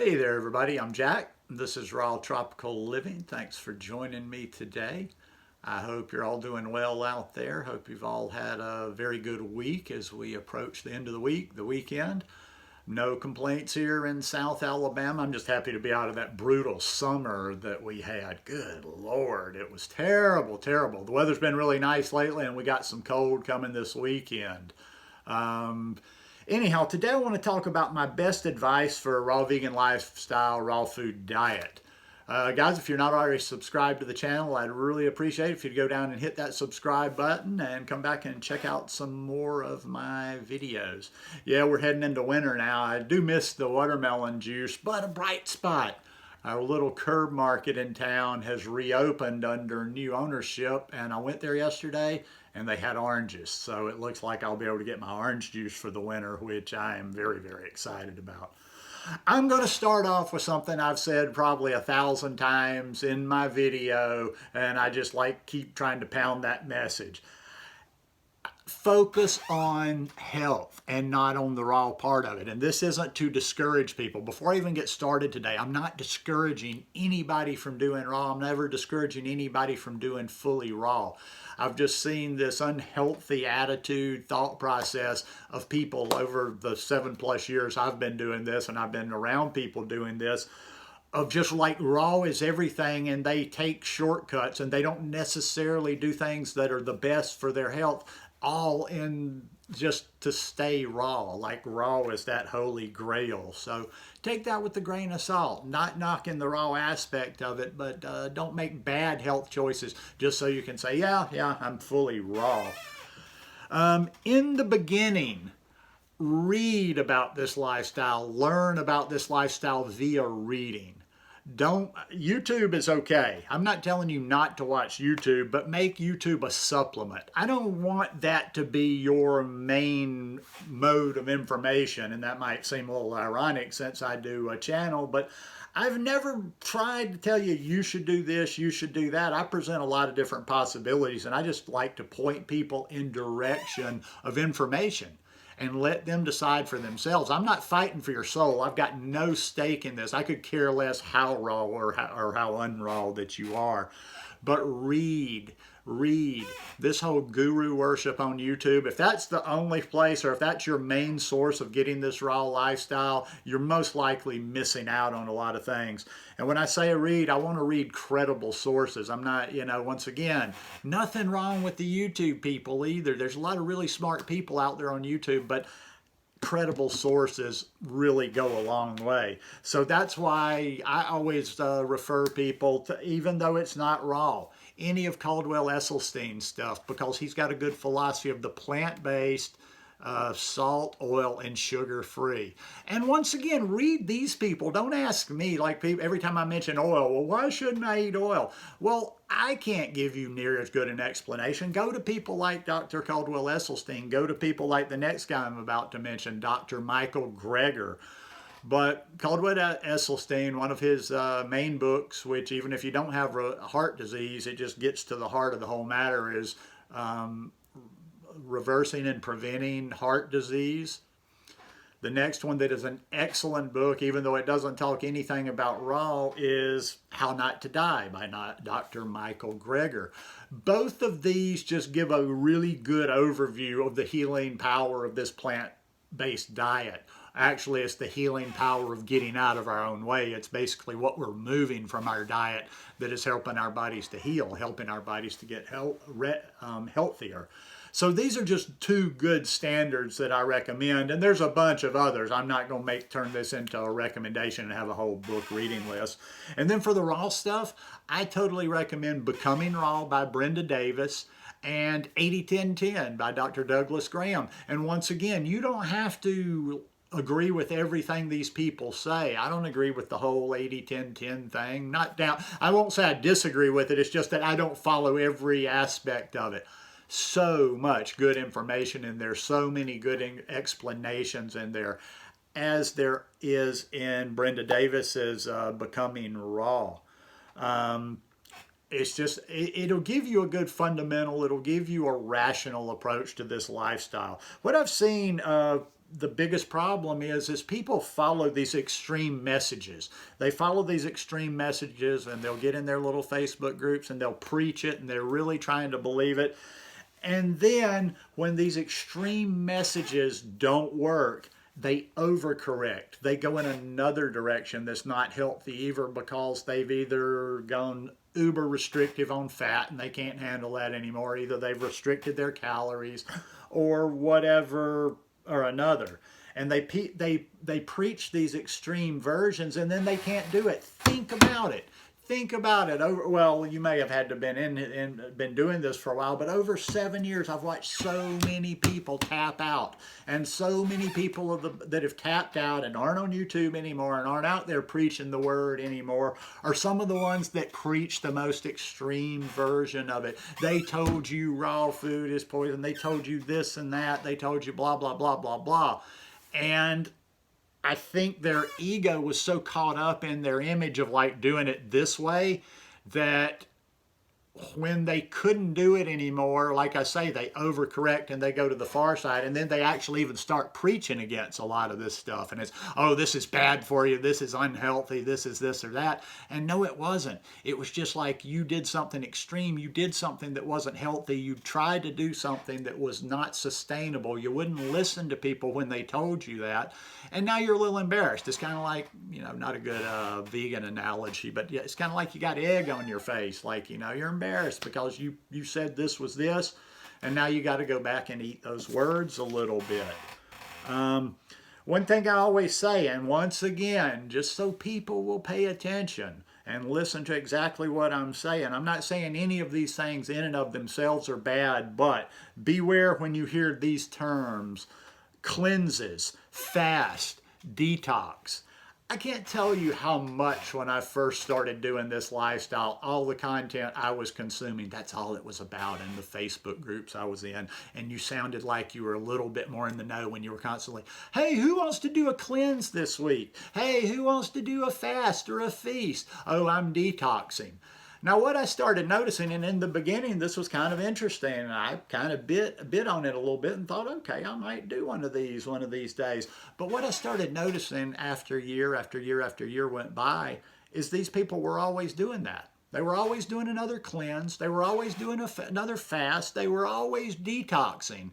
Hey there, everybody. I'm Jack. This is Raw Tropical Living. Thanks for joining me today. I hope you're all doing well out there. Hope you've all had a very good week as we approach the end of the week, the weekend. No complaints here in South Alabama. I'm just happy to be out of that brutal summer that we had. Good Lord, it was terrible, terrible. The weather's been really nice lately, and we got some cold coming this weekend. Um, Anyhow, today I want to talk about my best advice for a raw vegan lifestyle, raw food diet. Guys, if you're not already subscribed to the channel, I'd really appreciate it if you'd go down and hit that subscribe button and come back and check out some more of my videos. Yeah, we're heading into winter now. I do miss the watermelon juice, but a bright spot. Our little curb market in town has reopened under new ownership, and I went there yesterday and they had oranges. So it looks like I'll be able to get my orange juice for the winter, which I am very, very excited about. I'm going to start off with something I've said probably 1,000 times in my video, and I just keep trying to pound that message. Focus on health and not on the raw part of it. And this isn't to discourage people. Before I even get started today, I'm not discouraging anybody from doing raw. I'm never discouraging anybody from doing fully raw. I've just seen this unhealthy attitude, thought process of people over the 7+ years I've been doing this, and I've been around people doing this, of just like raw is everything, and they take shortcuts and they don't necessarily do things that are the best for their health, all in just to stay raw. Like raw is that holy grail. So take that with a grain of salt. Not knocking the raw aspect of it, but don't make bad health choices just so you can say, yeah, I'm fully raw. In the beginning, read about this lifestyle, learn about this lifestyle via reading. YouTube is okay. I'm not telling you not to watch YouTube, but make YouTube a supplement. I don't want that to be your main mode of information, and that might seem a little ironic since I do a channel, but I've never tried to tell you, you should do this, you should do that. I present a lot of different possibilities, and I just like to point people in direction of information and let them decide for themselves. I'm not fighting for your soul. I've got no stake in this. I could care less how raw or how unraw that you are. But read. This whole guru worship on YouTube, if that's the only place, or if that's your main source of getting this raw lifestyle, you're most likely missing out on a lot of things. And when I say read, I want to read credible sources. I'm not, once again, nothing wrong with the YouTube people either. There's a lot of really smart people out there on YouTube, but credible sources really go a long way. So that's why I always refer people to, even though it's not raw, any of Caldwell Esselstyn's stuff, because he's got a good philosophy of the plant-based, salt, oil, and sugar-free. And once again, read these people. Don't ask me, like people, every time I mention oil, well, why shouldn't I eat oil? Well, I can't give you near as good an explanation. Go to people like Dr. Caldwell Esselstyn. Go to people like the next guy I'm about to mention, Dr. Michael Greger. But Caldwell Esselstyn, one of his main books, which even if you don't have heart disease, it just gets to the heart of the whole matter, is Reversing and Preventing Heart Disease. The next one that is an excellent book, even though it doesn't talk anything about raw, is How Not to Die by Dr. Michael Greger. Both of these just give a really good overview of the healing power of this plant-based diet. Actually, it's the healing power of getting out of our own way. It's basically what we're moving from our diet that is helping our bodies to heal, helping our bodies to get healthier. So these are just two good standards that I recommend, and there's a bunch of others. I'm not going to turn this into a recommendation and have a whole book reading list. And then for the raw stuff, I totally recommend Becoming Raw by Brenda Davis and 80-10-10 by Dr. Douglas Graham. And once again, you don't have to agree with everything these people say. I don't agree with the whole 80-10-10 thing. Not down. I won't say I disagree with it. It's just that I don't follow every aspect of it. So much good information in there. So many good explanations in there, as there is in Brenda Davis's Becoming Raw. It's just, it'll give you a good fundamental, it'll give you a rational approach to this lifestyle. What I've seen the biggest problem is people follow these extreme messages. They follow these extreme messages and they'll get in their little Facebook groups and they'll preach it and they're really trying to believe it. And then when these extreme messages don't work, they overcorrect. They go in another direction that's not healthy either, because they've either gone uber restrictive on fat and they can't handle that anymore. Either they've restricted their calories or whatever or another. And they preach these extreme versions and then they can't do it. Think about it. Think about it. Well, you may have had to been doing this for a while, but over 7 years, I've watched so many people tap out, and so many people that have tapped out and aren't on YouTube anymore and aren't out there preaching the word anymore are some of the ones that preach the most extreme version of it. They told you raw food is poison. They told you this and that. They told you blah, blah, blah, blah, blah. And I think their ego was so caught up in their image of like doing it this way that when they couldn't do it anymore, like I say, they overcorrect and they go to the far side, and then they actually even start preaching against a lot of this stuff. And it's, oh, this is bad for you, this is unhealthy, this is this or that. And no, it wasn't. It was just like you did something extreme, you did something that wasn't healthy, you tried to do something that was not sustainable, you wouldn't listen to people when they told you that, and now you're a little embarrassed. It's kind of like, you know, not a good vegan analogy, but yeah, it's kind of like you got egg on your face, like, you know, you're embarrassed because you said this was this, and now you got to go back and eat those words a little bit. One thing I always say, and once again, just so people will pay attention and listen to exactly what I'm saying, I'm not saying any of these things in and of themselves are bad, but beware when you hear these terms: cleanses, fast, detox. I can't tell you how much when I first started doing this lifestyle, all the content I was consuming, that's all it was about in the Facebook groups I was in. And you sounded like you were a little bit more in the know when you were constantly, hey, who wants to do a cleanse this week? Hey, who wants to do a fast or a feast? Oh, I'm detoxing. Now, what I started noticing, and in the beginning, this was kind of interesting, and I kind of bit on it a little bit and thought, okay, I might do one of these days. But what I started noticing after year after year after year went by is these people were always doing that. They were always doing another cleanse. They were always doing another fast. They were always detoxing.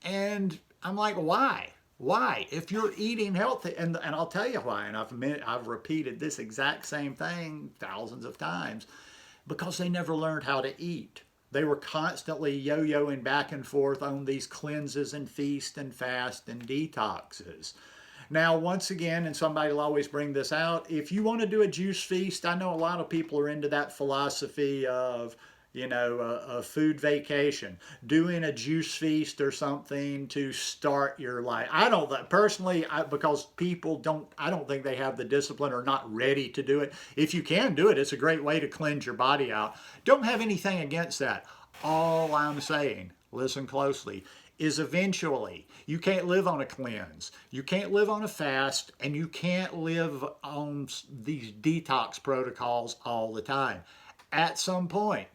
And I'm like, why? Why? If you're eating healthy, and I'll tell you why, and I've repeated this exact same thing thousands of times. Because they never learned how to eat. They were constantly yo-yoing back and forth on these cleanses and feast and fast and detoxes. Now, once again, and somebody will always bring this out, if you want to do a juice feast, I know a lot of people are into that philosophy of, you know, a food vacation, doing a juice feast or something to start your life. I don't, personally, because people I don't think they have the discipline or not ready to do it. If you can do it, it's a great way to cleanse your body out. Don't have anything against that. All I'm saying, listen closely, is eventually you can't live on a cleanse, you can't live on a fast, and you can't live on these detox protocols all the time. At some point,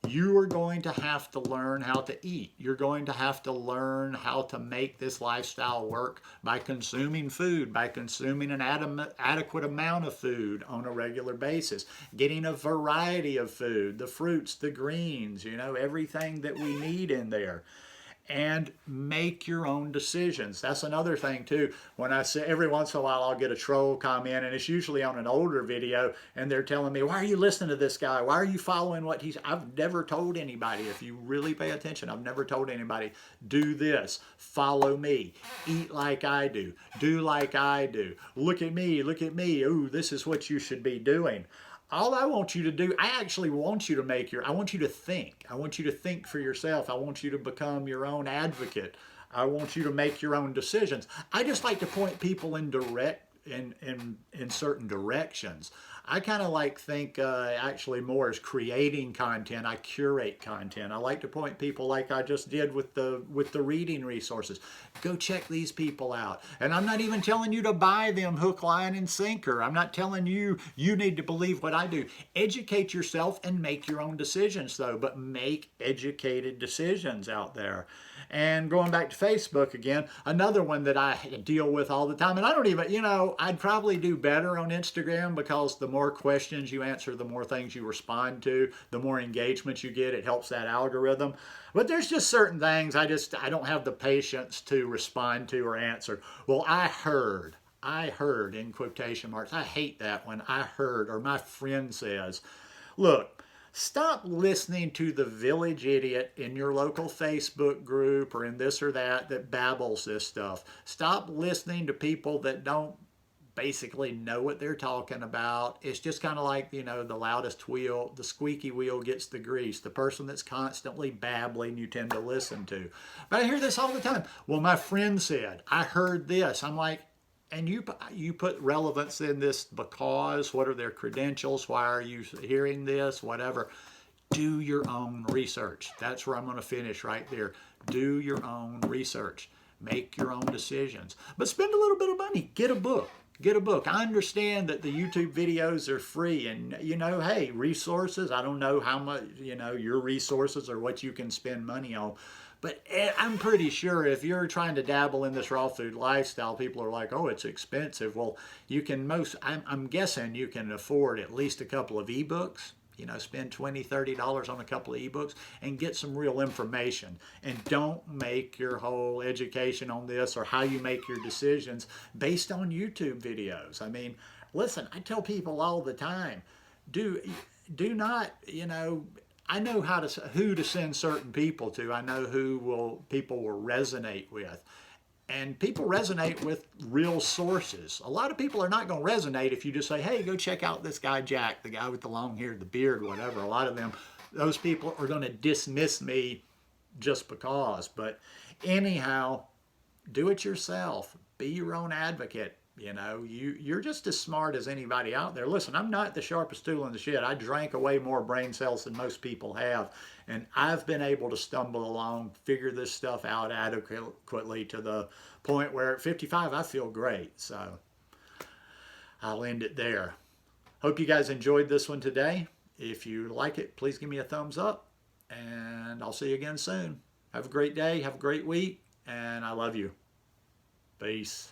you are going to have to learn how to eat. You're going to have to learn how to make this lifestyle work by consuming food, by consuming an adequate amount of food on a regular basis, getting a variety of food, the fruits, the greens, you know, everything that we need in there. And make your own decisions. That's another thing too. When I say, every once in a while I'll get a troll comment, and it's usually on an older video, and they're telling me, why are you listening to this guy? Why are you following what he's... I've never told anybody, if you really pay attention, I've never told anybody, do this, follow me, eat like I do like I do, look at me, ooh, this is what you should be doing. All I want you to do, I actually want you to I want you to think. I want you to think for yourself. I want you to become your own advocate. I want you to make your own decisions. I just like to point people in certain directions. I kind of like think actually more as creating content. I curate content. I like to point people like I just did with the reading resources. Go check these people out. And I'm not even telling you to buy them hook, line, and sinker. I'm not telling you need to believe what I do. Educate yourself and make your own decisions though, but make educated decisions out there. And going back to Facebook again, another one that I deal with all the time. And I don't even, I'd probably do better on Instagram because the more questions you answer, the more things you respond to, the more engagement you get. It helps that algorithm. But there's just certain things I don't have the patience to respond to or answer. Well, I heard in quotation marks. I hate that when I heard or my friend says, look, stop listening to the village idiot in your local Facebook group or in this or that babbles this stuff. Stop listening to people that don't basically know what they're talking about. It's just kind of like, the loudest wheel, the squeaky wheel gets the grease. The person that's constantly babbling, you tend to listen to. But I hear this all the time. Well, my friend said, I heard this. I'm like, and you put relevance in this because what are their credentials? Why are you hearing this? Whatever. Do your own research. That's where I'm going to finish right there. Do your own research. Make your own decisions. But spend a little bit of money. Get a book. Get a book. I understand that the YouTube videos are free and, hey, resources. I don't know how much, your resources or what you can spend money on. But I'm pretty sure if you're trying to dabble in this raw food lifestyle, people are like, oh, it's expensive. Well, I'm guessing you can afford at least a couple of ebooks. Spend $20, $30 on a couple of ebooks and get some real information. And don't make your whole education on this or how you make your decisions based on YouTube videos. I mean, listen, I tell people all the time, do not, I know who to send certain people to. I know people will resonate with. And people resonate with real sources. A lot of people are not going to resonate if you just say, hey, go check out this guy Jack, the guy with the long hair, the beard, whatever. A lot of those people are going to dismiss me just because. But anyhow, do it yourself. Be your own advocate. You're just as smart as anybody out there. Listen, I'm not the sharpest tool in the shed. I drank away more brain cells than most people have. And I've been able to stumble along, figure this stuff out adequately to the point where at 55, I feel great. So I'll end it there. Hope you guys enjoyed this one today. If you like it, please give me a thumbs up. And I'll see you again soon. Have a great day. Have a great week. And I love you. Peace.